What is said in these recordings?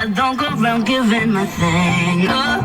I don't go around giving my thing up.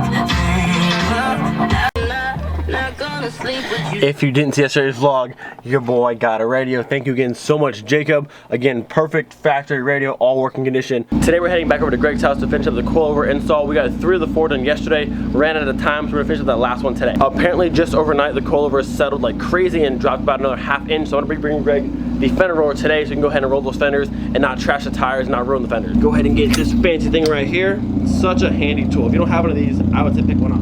Not gonna sleep with you. If you didn't see yesterday's vlog, your boy got a radio. Thank you again so much, Jacob. Again, perfect factory radio, all working condition. Today we're heading back over to Greg's house to finish up the coilover install. We got 3 of the 4 done yesterday, ran out of time, so we're gonna finish up that last one today. Apparently, just overnight, the coilover settled like crazy and dropped about another ½ inch. So I'm gonna be bringing Greg the fender roller today so we can go ahead and roll those fenders and not trash the tires and not ruin the fenders. Go ahead and get this fancy thing right here. Such a handy tool. If you don't have one of these, I would say pick one up.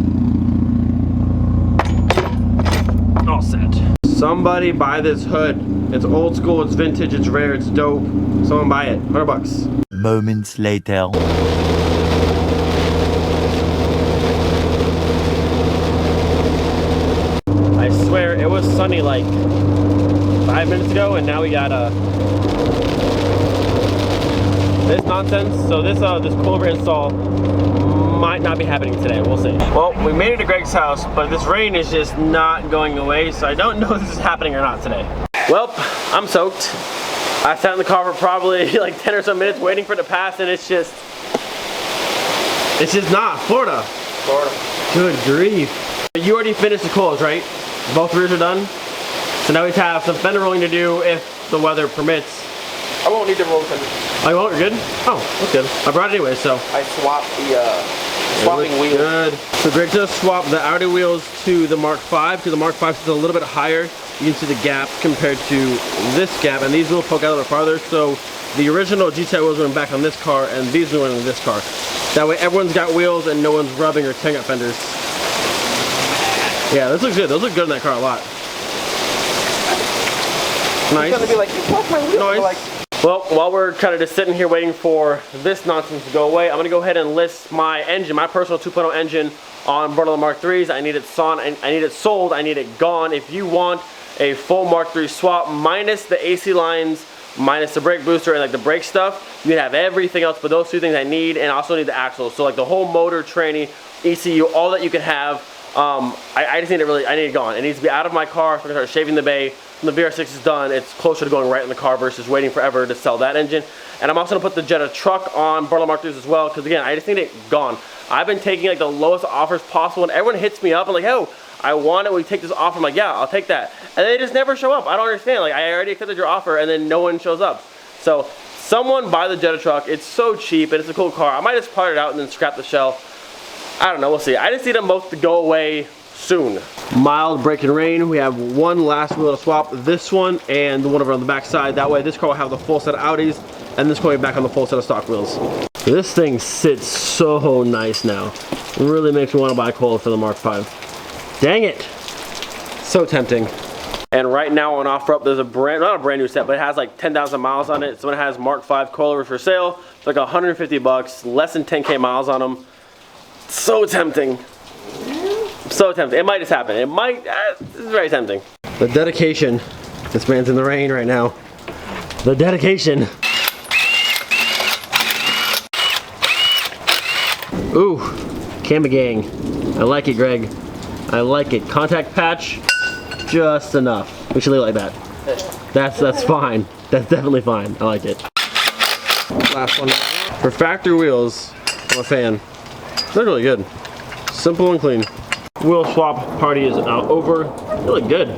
All set. Somebody buy this hood. It's old school, it's vintage, it's rare, it's dope. Someone buy it. 100 bucks. Moments later. I swear it was sunny like 5 minutes ago, and now we got this nonsense. So this coilover install might not be happening today. We'll see. Well, we made it to Greg's house, but this rain is just not going away, so I don't know if this is happening or not today. Well, I'm soaked. I sat in the car for probably like 10 or so minutes waiting for it to pass, and it's just not. Florida. Good grief. You already finished the coils, right? Both rears are done. So now we have some fender rolling to do if the weather permits. I won't need to roll the fender. Oh, you won't? You're good? Oh, that's good. I brought it anyway, so. I swapped the swapping wheels. Good. So Greg just swapped the outer wheels to the Mark 5 because the Mark 5 is a little bit higher. You can see the gap compared to this gap, and these will poke out a little farther. So the original GTI wheels went back on this car, and these went on this car. That way everyone's got wheels and no one's rubbing or tearing up fenders. Yeah, this looks good. Those look good in that car a lot. Nice. It's gonna be like, you swapped my wheels. Nice. Like, well, while we're kind of just sitting here waiting for this nonsense to go away, I'm gonna go ahead and list my engine, my personal 2.0 engine on one of the Mark 3s. I need it sold, I need it gone. If you want a full Mark 3 swap minus the AC lines, minus the brake booster and like the brake stuff, you can have everything else, but those 2 things I need, and I also need the axles. So like the whole motor, tranny, ECU, all that you can have. I just need it I need it gone. It needs to be out of my car, so I'm gonna start shaving the bay. When the VR6 is done, it's closer to going right in the car versus waiting forever to sell that engine. And I'm also gonna put the Jetta truck on Barlow Mark 3s as well, because again, I just need it gone. I've been taking like the lowest offers possible, and everyone hits me up and like, oh, I want it, will you take this offer? I'm like, yeah, I'll take that. And they just never show up. I don't understand. Like, I already accepted your offer, and then no one shows up. So someone buy the Jetta truck. It's so cheap, and it's a cool car. I might just part it out and then scrap the shell. I don't know, we'll see. I just need them both to go away soon. Mild break and rain. We have one last wheel to swap, this one and the one over on the back side. That way this car will have the full set of Audis, and this car will be back on the full set of stock wheels. This thing sits so nice now. It really makes me want to buy a coil for the Mark 5. Dang it. So tempting. And right now on OfferUp, there's not a brand new set, but it has like 10,000 miles on it. So it has Mark 5 coilovers for sale. It's like 150 bucks, less than 10K miles on them. So tempting. So tempting. It might just happen. It might. It's very tempting. The dedication. This man's in the rain right now. The dedication. Ooh, Camera Gang. I like it, Greg. I like it. Contact patch, just enough. We should leave it like that. That's fine. That's definitely fine. I like it. Last one. For factory wheels, I'm a fan. They're really good. Simple and clean. Wheel swap party is over. They look good.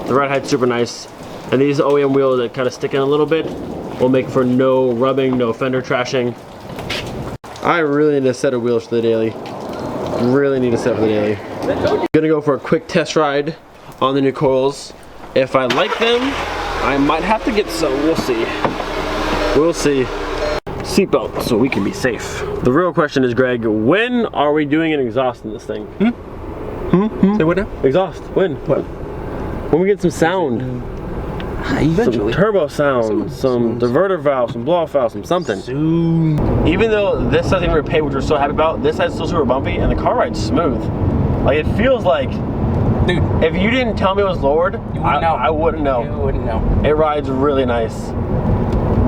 The ride height's super nice. And these OEM wheels that kind of stick in a little bit will make for no rubbing, no fender trashing. I really need a set of wheels for the daily. Really need a set for the daily. Gonna go for a quick test ride on the new coils. If I like them, I might have to get some. We'll see. We'll see. Seatbelt so we can be safe. The real question is, Greg, when are we doing an exhaust in this thing? Say what now? Exhaust. When? What? When we get some sound. Eventually. Some turbo sound, some diverter valve, some blow off valve, some something. Soon. Even though this doesn't even repay, which we're so happy about, this is still super bumpy and the car rides smooth. Like, it feels like, dude, if you didn't tell me it was lowered, I wouldn't know. You wouldn't know. It rides really nice.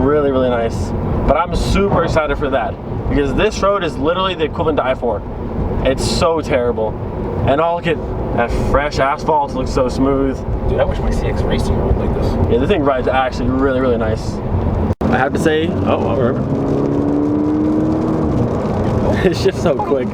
Really, really nice. But I'm super excited for that, because this road is literally the equivalent to I-4. It's so terrible. And I'll get that fresh asphalt, looks so smooth. Dude, I wish my CX Racing rolled like this. Yeah, the thing rides actually really, really nice. I have to say, oh, I remember. It's just so quick.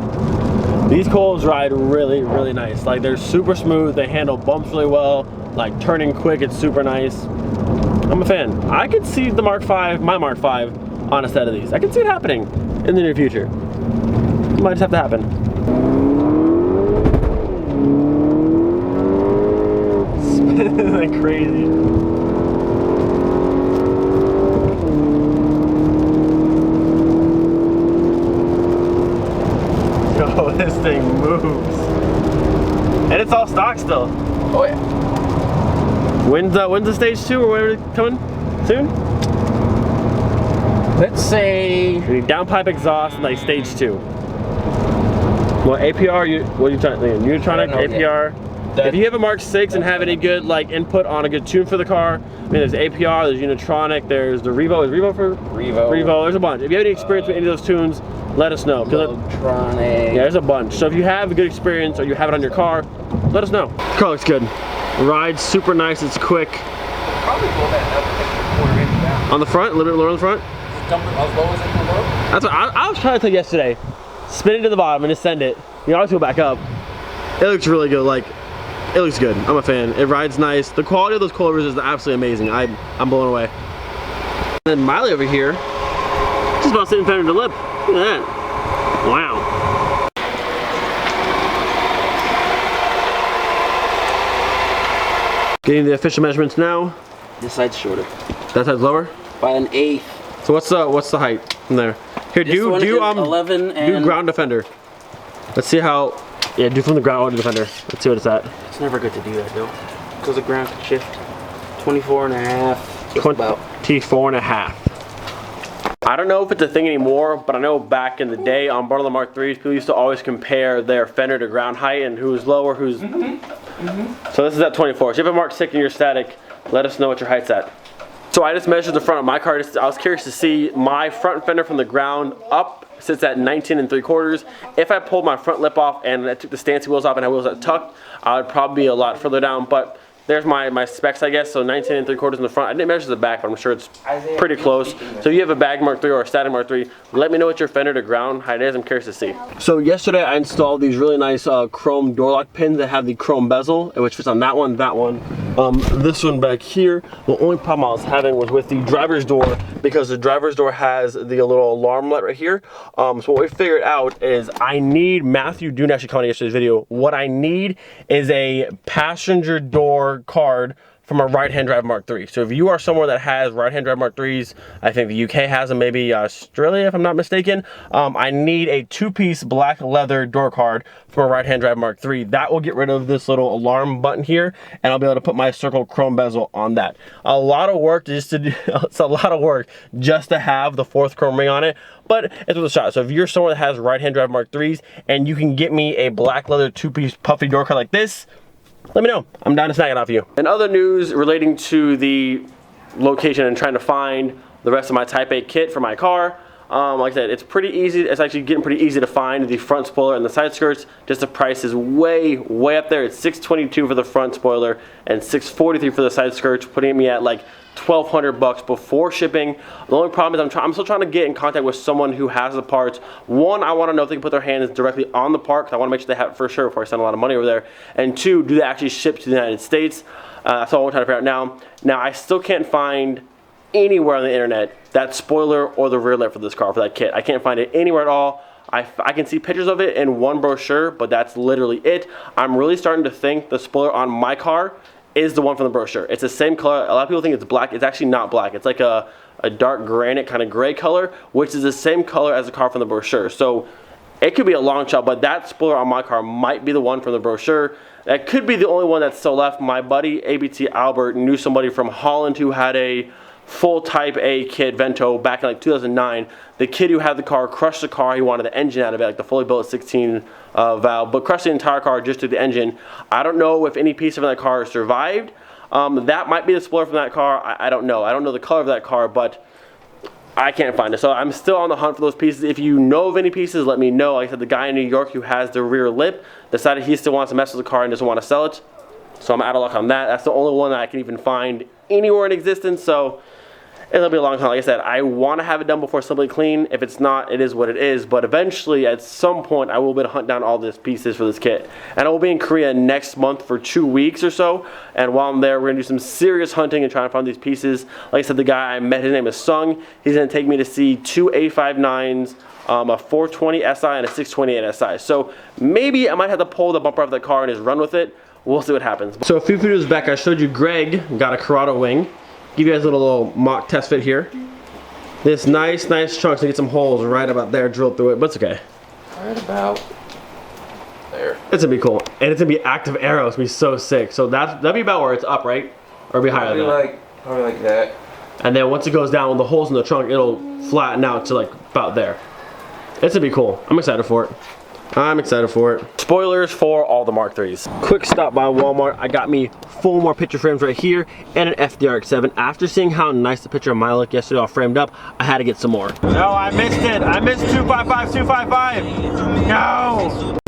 These coils ride really, really nice. Like they're super smooth. They handle bumps really well. Like turning quick, it's super nice. I'm a fan. I could see the Mark V, my Mark V, on a set of these. I can see it happening in the near future. It might just have to happen. Spinning like crazy. Yo, this thing moves. And it's all stock still. Oh yeah. When's the stage 2 or whatever coming? Soon? Let's say We need downpipe exhaust and like stage 2. Well, APR, what are you trying to think? Unitronic, APR. If you have a Mark 6 and have any good like input on a good tune for the car, I mean there's APR, there's Unitronic, there's the Revo. Is Revo for? Revo, there's a bunch. If you have any experience with any of those tunes, let us know. Electronic. Yeah, there's a bunch. So if you have a good experience or you have it on your car, let us know. Car looks good. Rides super nice, it's quick. Probably blow that up, take the quarter inch down. On the front, a little bit lower on the front. Just dump it as low as it can go. That's what I was trying to tell you yesterday. Spin it to the bottom and just send it. You always go back up. It looks really good. Like, it looks good. I'm a fan. It rides nice. The quality of those coilovers is absolutely amazing. I'm blown away. And then Miley over here, just about sitting fender to lip. Look at that. Wow. Getting the official measurements now. This side's shorter. That side's lower. By an eighth. So what's the height from there? Here, This one is 11 do and ground defender. Let's see how. Yeah, do from the ground defender. Let's see what it's at. it's never good to do that though, because the ground can shift. 24 and a half. Just about. 24 and a half. I don't know if it's a thing anymore, but I know back in the day on one of the Mark IIIs, people used to always compare their fender to ground height and who's lower, who's. So this is at 24. So if you have a Mark 6 and you're static, let us know what your height's at. So I just measured the front of my car. I was curious to see my front fender from the ground up sits at 19 3/4. If I pulled my front lip off and I took the stancy wheels off and had wheels that tucked, I would probably be a lot further down. But there's my specs, I guess. So 19 3/4 in the front. I didn't measure the back, but I'm sure it's pretty close. So if you have a bag Mark III or a static Mark III, let me know what your fender to ground height is. I'm curious to see. So yesterday I installed these really nice chrome door lock pins that have the chrome bezel, which fits on that one, this one back here. The only problem I was having was with the driver's door, because the driver's door has the little alarm light right here. So what we figured out is I need, Matthew Dune actually commented yesterday's video, what I need is a passenger door card from a right-hand drive Mark III. So if you are somewhere that has right-hand drive Mark IIIs, I think the UK has them, maybe Australia if I'm not mistaken, I need a 2-piece black leather door card from a right-hand drive Mark III. That will get rid of this little alarm button here, and I'll be able to put my circle chrome bezel on that. A lot of work just to do, it's a lot of work just to have the 4th chrome ring on it, but it's worth a shot. So if you're someone that has right-hand drive Mark IIIs and you can get me a black leather 2-piece puffy door card like this, let me know. I'm down to snag it off you. And other news relating to the location and trying to find the rest of my Type A kit for my car. Like I said, it's pretty easy. It's actually getting pretty easy to find the front spoiler and the side skirts. Just the price is way up there. It's $622 for the front spoiler and $643 for the side skirts, putting me at like $1,200 before shipping. The only problem is I'm still trying to get in contact with someone who has the parts. One, I want to know if they can put their hands directly on the part, because I want to make sure they have it for sure before I send a lot of money over there. And 2, do they actually ship to the United States? That's all I'm trying to figure out now. Now, I still can't find anywhere on the internet that spoiler or the rear light for this car, for that kit. I can't find it anywhere at all. I can see pictures of it in one brochure, but that's literally it. I'm really starting to think the spoiler on my car is the one from the brochure. It's the same color. A lot of people think it's black. It's actually not black. It's like a dark granite kind of gray color, which is the same color as the car from the brochure. So it could be a long shot, but that spoiler on my car might be the one from the brochure. That could be the only one that's still left. My buddy ABT Albert knew somebody from Holland who had a full Type A kit Vento back in like 2009. The kid who had the car crushed the car. He wanted the engine out of it, like the fully built 16 valve, but crushed the entire car just to the engine. I don't know if any piece of that car survived. That might be the spoiler from that car. I don't know. I don't know the color of that car, but I can't find it. So I'm still on the hunt for those pieces. If you know of any pieces, let me know. Like I said, the guy in New York who has the rear lip decided he still wants to mess with the car and doesn't want to sell it. So I'm out of luck on that. That's the only one that I can even find anywhere in existence. So It'll be a long time. Like I said, I want to have it done before Simply Clean. If it's not, it is what it is. But eventually, at some point, I will be able to hunt down all these pieces for this kit. And I will be in Korea next month for 2 weeks or so. And while I'm there, we're going to do some serious hunting and try to find these pieces. Like I said, the guy I met, his name is Sung. He's going to take me to see 2 A59s, a 420 SI, and a 628 SI. So maybe I might have to pull the bumper off the car and just run with it. We'll see what happens. So a few videos back, I showed you Greg got a Corrado wing. Give you guys a little mock test fit here. This nice chunk, so get some holes right about there drilled through it, but it's okay. Right about there. It's gonna be cool, and it's gonna be active arrow. It's gonna be so sick. So that'd be about where it's up, right? Or be higher than that. Probably like that. And then once it goes down with the holes in the trunk, it'll flatten out to like about there. It's gonna be cool. I'm excited for it. I'm excited for it. Spoilers for all the Mark IIIs. Quick stop by Walmart. I got me 4 more picture frames right here and an FDRX7. After seeing how nice the picture of mine looked yesterday all framed up, I had to get some more. No, I missed it. I missed 255, 255. No.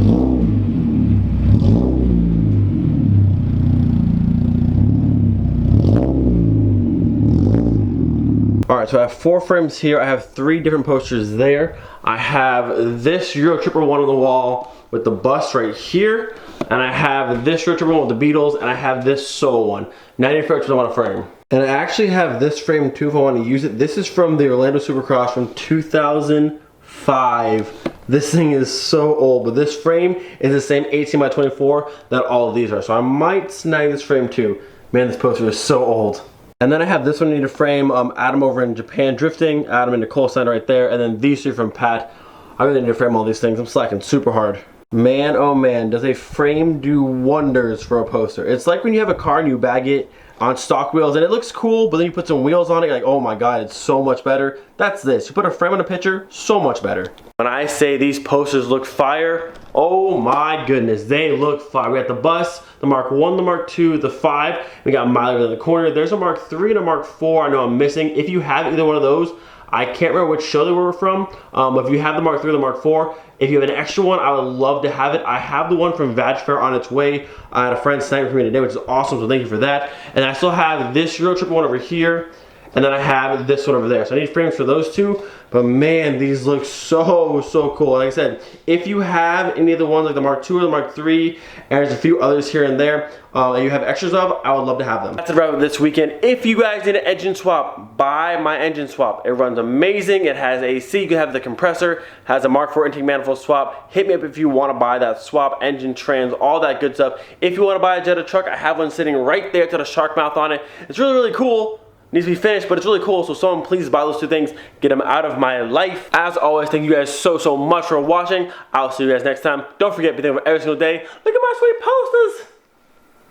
Alright, so I have 4 frames here. I have 3 different posters there. I have this Euro Trooper one on the wall with the bus right here. And I have this Euro Trooper one with the Beatles. And I have this solo one. 90 frames I want to frame. And I actually have this frame too if I want to use it. This is from the Orlando Supercross from 2005. This thing is so old, but this frame is the same 18 by 24 that all of these are. So I might snag this frame too. Man, this poster is so old. And then I have this one I need to frame Adam over in Japan drifting, Adam in Nicole Center right there, and then these 3 from Pat. I really need to frame all these things. I'm slacking super hard. Man, oh man, does a frame do wonders for a poster. It's like when you have a car and you bag it on stock wheels and it looks cool, but then you put some wheels on it, you're like, oh my god, it's so much better. That's this. You put a frame on a picture, so much better. When I say these posters look fire, oh my goodness, they look fire. We got the bus, the Mark 1, the Mark 2, the 5. We got Miley in the corner. There's a Mark 3 and a Mark 4 I know I'm missing. If you have either one of those, I can't remember which show they were from. If you have the Mark 3 or the Mark 4, if you have an extra one, I would love to have it. I have the one from Vag Fair on its way. I had a friend sign it for me today, which is awesome, so thank you for that. And I still have this Euro Trip one over here, and then I have this one over there. So I need frames for those 2, but man, these look so cool. Like I said, if you have any of the ones like the Mark 2 or the Mark 3, and there's a few others here and there, and you have extras of, I would love to have them. That's a wrap up this weekend. If you guys need an engine swap, buy my engine swap. It runs amazing. It has AC, you can have the compressor, has a Mark 4 intake manifold swap. Hit me up if you want to buy that swap, engine, trans, all that good stuff. If you want to buy a Jetta truck, I have one sitting right there to the shark mouth on it. It's really cool. Needs to be finished, but it's really cool, so someone please buy those 2 things, get them out of my life. As always, thank you guys so much for watching. I'll see you guys next time. Don't forget, be thinking about every single day. Look at my sweet posters.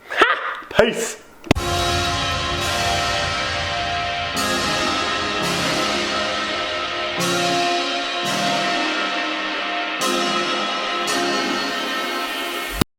Ha! Peace.